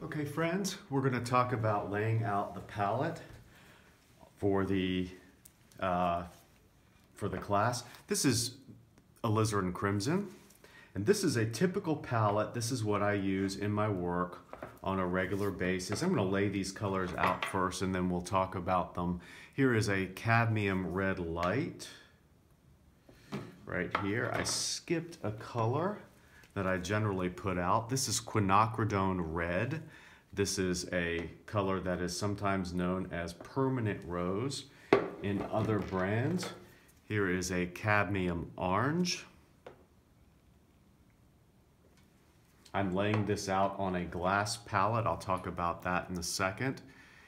Okay, friends, we're going to talk about laying out the palette for the class. This is Alizarin Crimson, and this is a typical palette. This is what I use in my work on a regular basis. I'm going to lay these colors out first, and then we'll talk about them. Here is a cadmium red light right here. I skipped a color that I generally put out. This is quinacridone red. This is a color that is sometimes known as permanent rose in other brands. Here is a cadmium orange. I'm laying this out on a glass palette. I'll talk about that in a second.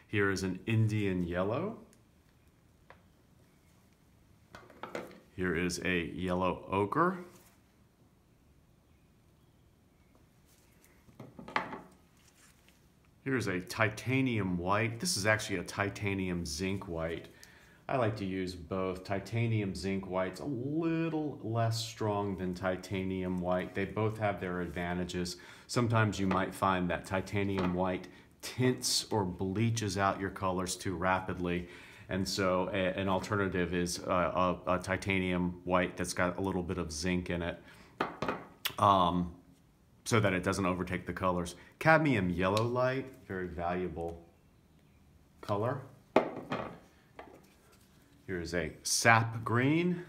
Here is an Indian yellow. Here is a yellow ochre. Here's a titanium white. This is actually a titanium zinc white. I like to use both. Titanium zinc white's a little less strong than titanium white. They both have their advantages. Sometimes you might find that titanium white tints or bleaches out your colors too rapidly. And so an alternative is a titanium white that's got a little bit of zinc in it. So that it doesn't overtake the colors. Cadmium yellow light, very valuable color. Here's a sap green.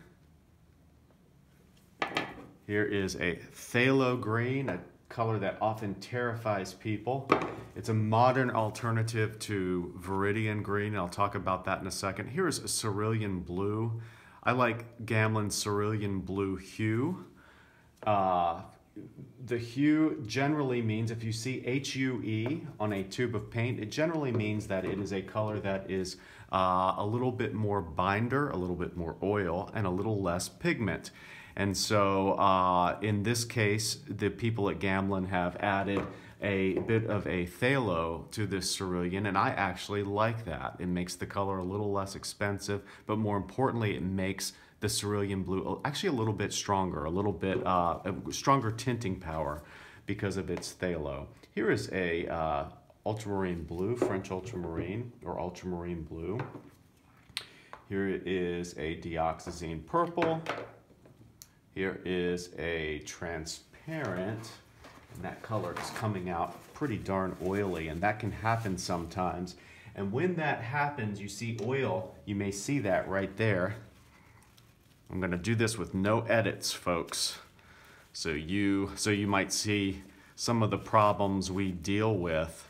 Here is a phthalo green, a color that often terrifies people. It's a modern alternative to viridian green. I'll talk about that in a second. Here is a cerulean blue. I like Gamlen's cerulean blue hue. The hue generally means, if you see HUE on a tube of paint, it generally means that it is a color that is a little bit more binder, a little bit more oil, and a little less pigment. And so in this case, the people at Gamlen have added a bit of a phthalo to this cerulean, and I actually like that. It makes the color a little less expensive, but more importantly, it makes the cerulean blue actually a little bit stronger, a little bit stronger tinting power because of its phthalo. Here is a ultramarine blue, French ultramarine or ultramarine blue. Here is a dioxazine purple. Here is a transparent, and that color is coming out pretty darn oily, and that can happen sometimes. And when that happens, you see oil, you may see that right there. I'm going to do this with no edits, folks. So you might see some of the problems we deal with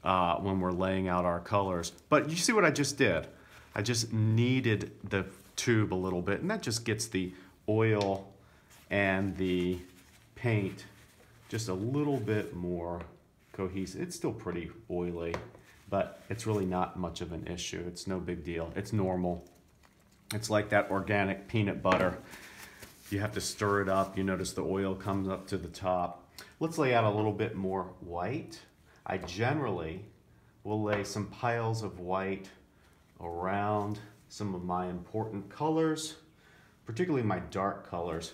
when we're laying out our colors. But you see what I just did? I just kneaded the tube a little bit, and that just gets the oil and the paint just a little bit more cohesive. It's still pretty oily, but it's really not much of an issue. It's no big deal. It's normal. It's like that organic peanut butter. You have to stir it up. You notice the oil comes up to the top. Let's lay out a little bit more white. I generally will lay some piles of white around some of my important colors, particularly my dark colors.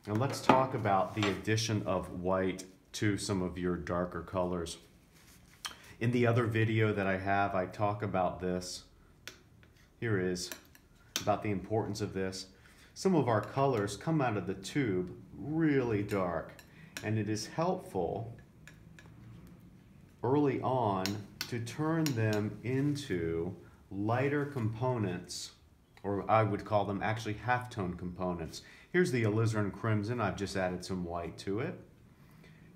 And let's talk about the addition of white to some of your darker colors. In the other video that I have, I talk about this. Here is about the importance of this. Some of our colors come out of the tube really dark, and it is helpful early on to turn them into lighter components, or I would call them actually halftone components. Here's the Alizarin Crimson. I've just added some white to it.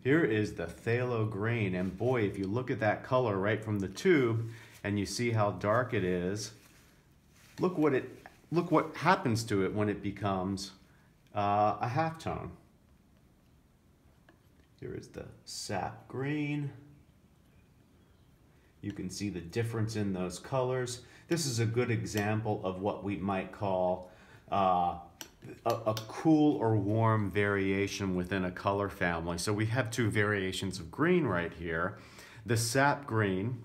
Here is the phthalo green, and boy, if you look at that color right from the tube and you see how dark it is, look what happens to it when it becomes a halftone. Here is the sap green. You can see the difference in those colors. This is a good example of what we might call a cool or warm variation within a color family. So we have two variations of green right here. The sap green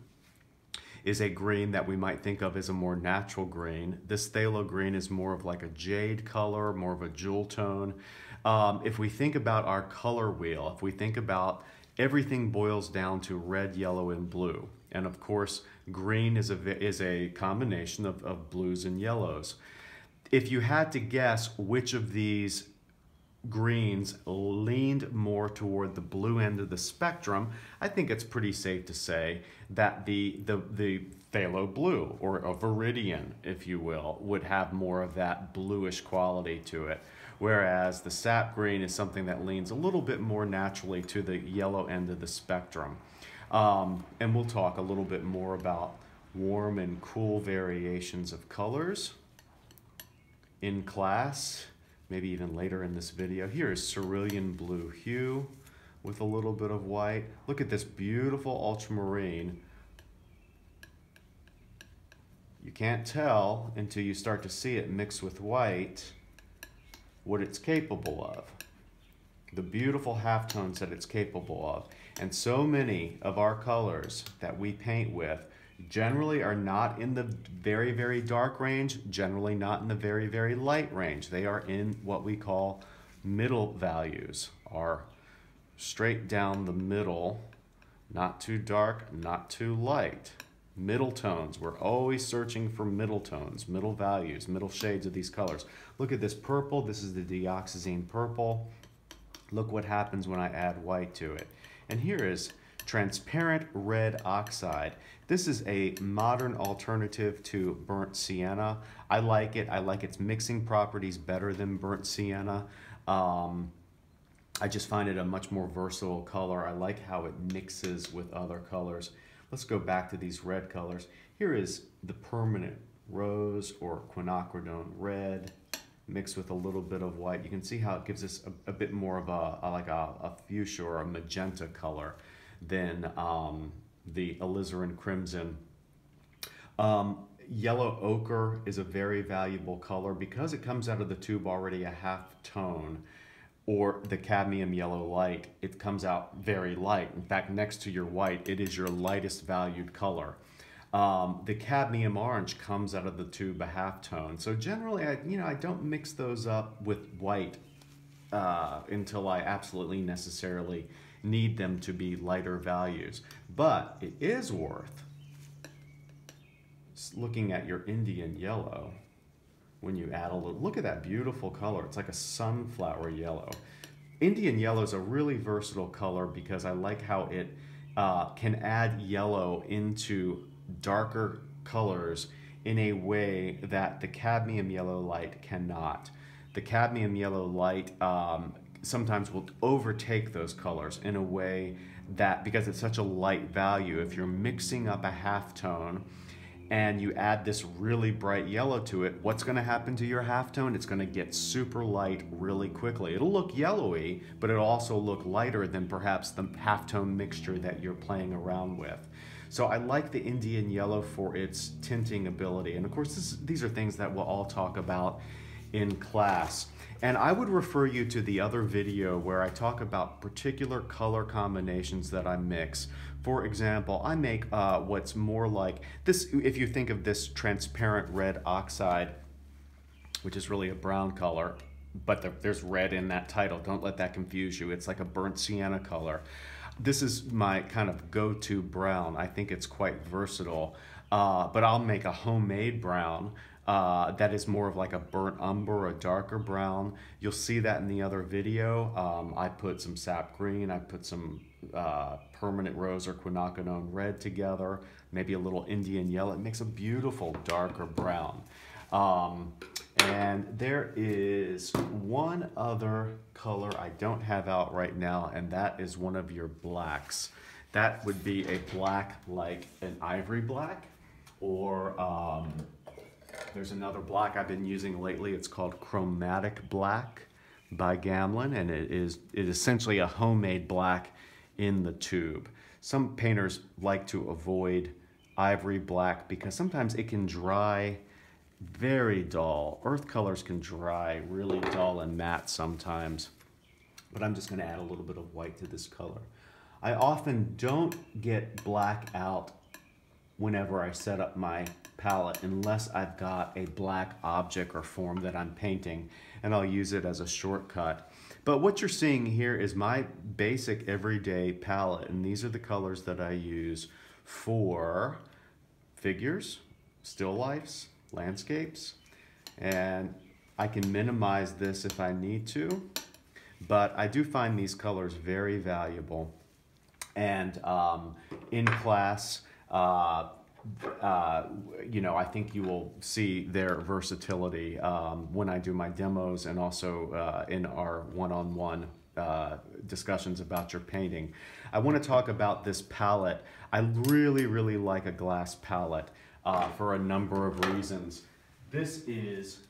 is a green that we might think of as a more natural green. This phthalo green is more of like a jade color, more of a jewel tone. If we think about our color wheel, if we think about everything boils down to red, yellow, and blue. And of course, green is a combination of blues and yellows. If you had to guess which of these greens leaned more toward the blue end of the spectrum, I think it's pretty safe to say that the phthalo blue, or a viridian, if you will, would have more of that bluish quality to it. Whereas the sap green is something that leans a little bit more naturally to the yellow end of the spectrum. And we'll talk a little bit more about warm and cool variations of colors in class, maybe even later in this video. Here is cerulean blue hue with a little bit of white. Look at this beautiful ultramarine. You can't tell until you start to see it mixed with white what it's capable of. The beautiful halftones that it's capable of. And so many of our colors that we paint with generally are not in the very, very dark range, generally not in the very, very light range. They are in what we call middle values, are straight down the middle, not too dark, not too light. Middle tones. We're always searching for middle tones, middle values, middle shades of these colors. Look at this purple. This is the dioxazine purple. Look what happens when I add white to it. And here is transparent red oxide. This is a modern alternative to burnt sienna. I like it. I like its mixing properties better than burnt sienna. I just find it a much more versatile color. I like how it mixes with other colors. Let's go back to these red colors. Here is the permanent rose or quinacridone red mixed with a little bit of white. You can see how it gives us a bit more of a fuchsia or a magenta color than the Alizarin Crimson. Yellow ochre is a very valuable color because it comes out of the tube already a half tone, or the cadmium yellow light, it comes out very light. In fact, next to your white, it is your lightest valued color. The cadmium orange comes out of the tube a half tone. So generally, I don't mix those up with white until I absolutely necessarily need them to be lighter values. But it is worth looking at your Indian yellow when you add a little. Look at that beautiful color. It's like a sunflower yellow. Indian yellow is a really versatile color because I like how it can add yellow into darker colors in a way that the cadmium yellow light cannot. The cadmium yellow light sometimes will overtake those colors in a way that, because it's such a light value, if you're mixing up a halftone and you add this really bright yellow to it, what's going to happen to your halftone? It's going to get super light really quickly. It'll look yellowy, but it'll also look lighter than perhaps the halftone mixture that you're playing around with. So I like the Indian yellow for its tinting ability. And of course, these are things that we'll all talk about in class. And I would refer you to the other video where I talk about particular color combinations that I mix. For example, I make what's more like this, if you think of this transparent red oxide, which is really a brown color, but there's red in that title. Don't let that confuse you. It's like a burnt sienna color. This is my kind of go-to brown. I think it's quite versatile, but I'll make a homemade brown that is more of like a burnt umber, a darker brown. You'll see that in the other video. I put some sap green, I put some permanent rose or quinacridone red together, maybe a little Indian yellow. It makes a beautiful darker brown. And there is one other color I don't have out right now, and that is one of your blacks. That would be a black like an ivory black, or there's another black I've been using lately. It's called Chromatic Black by Gamlin, and it is essentially a homemade black in the tube. Some painters like to avoid ivory black because sometimes it can dry very dull. Earth colors can dry really dull and matte sometimes, but I'm just going to add a little bit of white to this color. I often don't get black out whenever I set up my palette unless I've got a black object or form that I'm painting, and I'll use it as a shortcut. But what you're seeing here is my basic everyday palette, and these are the colors that I use for figures, still lifes, landscapes, and I can minimize this if I need to, but I do find these colors very valuable. And in class, you know, I think you will see their versatility when I do my demos and also in our one-on-one discussions about your painting. I want to talk about this palette. I really like a glass palette for a number of reasons. This is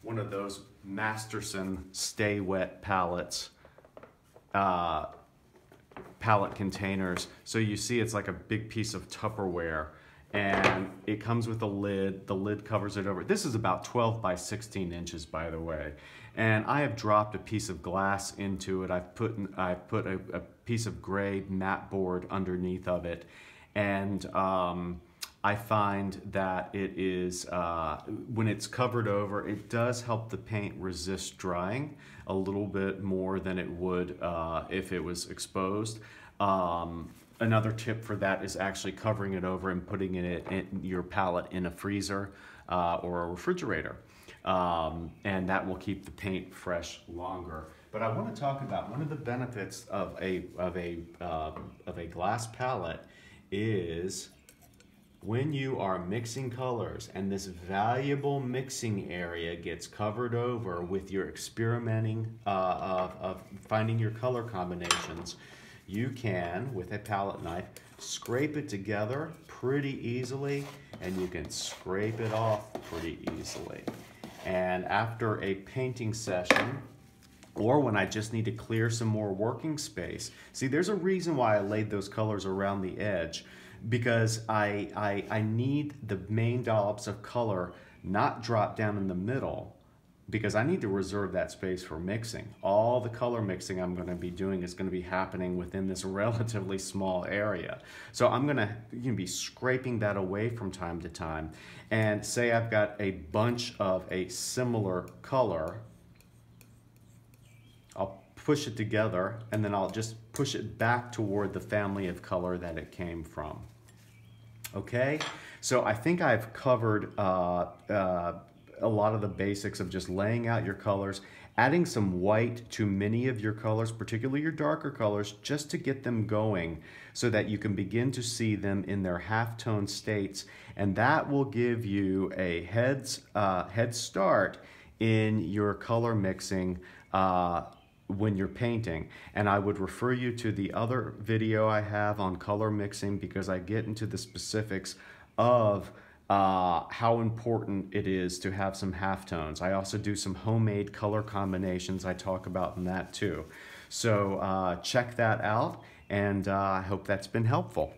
one of those Masterson Stay Wet palettes. Palette containers. So you see it's like a big piece of Tupperware, and it comes with a lid. The lid covers it over. This is about 12 by 16 inches, by the way. And I have dropped a piece of glass into it. I've put a piece of gray mat board underneath of it. And I find that it is, when it's covered over, it does help the paint resist drying a little bit more than it would if it was exposed. Another tip for that is actually covering it over and putting it in your palette in a freezer or a refrigerator. And that will keep the paint fresh longer. But I want to talk about one of the benefits of a glass palette is when you are mixing colors and this valuable mixing area gets covered over with your experimenting of finding your color combinations, you can, with a palette knife, scrape it together pretty easily, and you can scrape it off pretty easily. And after a painting session, or when I just need to clear some more working space, see, there's a reason why I laid those colors around the edge, because I need the main dollops of color not drop down in the middle, because I need to reserve that space for mixing. All the color mixing I'm going to be doing is going to be happening within this relatively small area. So I'm going to be scraping that away from time to time. And say I've got a bunch of a similar color, I'll push it together, and then I'll just push it back toward the family of color that it came from. Okay, so I think I've covered a lot of the basics of just laying out your colors, adding some white to many of your colors, particularly your darker colors, just to get them going so that you can begin to see them in their halftone states, and that will give you a head start in your color mixing when you're painting. And I would refer you to the other video I have on color mixing, because I get into the specifics of how important it is to have some halftones. I also do some homemade color combinations I talk about in that too. So check that out, and I hope that's been helpful.